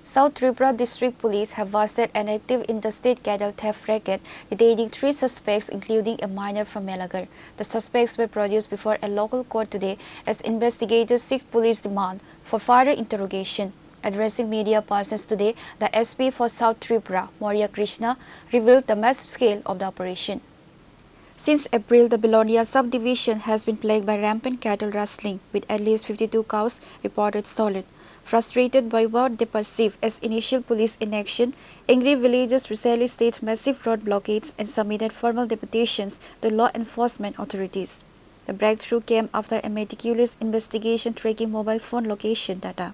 South Tripura District Police have busted an active interstate cattle theft racket, detaining 3 suspects including a minor from Melaghar. The suspects were produced before a local court today as investigators seek police remand for further interrogation. Addressing media persons today, the SP for South Tripura, Mourya Krishna, revealed the massive scale of the operation. Since April, the Belonia subdivision has been plagued by rampant cattle rustling, with at least 52 cows reported stolen. Frustrated by what they perceive as initial police inaction, angry villagers recently staged massive road blockades and submitted formal deputations to law enforcement authorities. The breakthrough came after a meticulous investigation tracking mobile phone location data.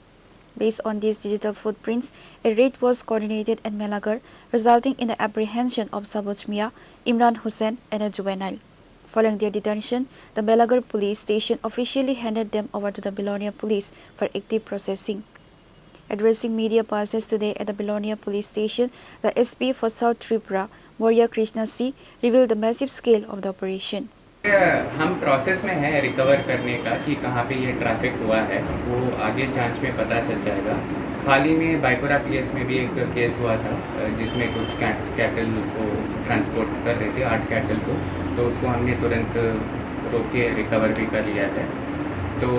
Based on these digital footprints, a raid was coordinated at Melaghar, resulting in the apprehension of Saboj Mia, Imran Hussain, and a juvenile. Following their detention, the Melaghar police station officially handed them over to the Belonia police for active processing. Addressing media persons today at the Belonia police station, the SP for South Tripura, Mourya Krishna C, revealed the massive scale of the operation. हम process में हैं recover करने का कि कहाँ पे ये traffic हुआ है, वो आगे जांच में पता चल जाएगा। हाल ही में बाइकोरा पीएस में भी एक केस हुआ था जिसमें कुछ कैटल को ट्रांसपोर्ट कर रहे थे, 8 कैटल को, तो उसको हमने तुरंत रोक के रिकवर भी कर लिया है। तो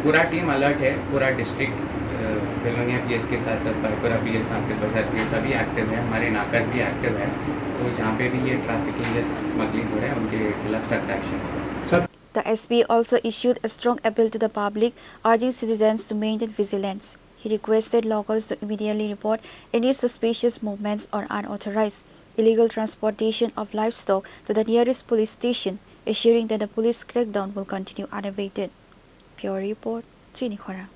पूरा टीम अलर्ट है, पूरा डिस्ट्रिक्ट बेलोनिया पीएस के साथ साथ बाइकोरा पीएस, साउथ बाजार पीएस सभी एक्टिव है, हमारे नाकाज भी एक्टिव है। तो जहाँ पे भी ये ट्रैफिकिंग या स्मगलिंग हो रहा है उनके खिलाफ सख्त action. The SP also issued a strong appeal to the public, urging citizens to maintain vigilance. He requested locals to immediately report any suspicious movements or unauthorized illegal transportation of livestock to the nearest police station, assuring that the police crackdown will continue unabated. Pure Report, Chini, Khorang.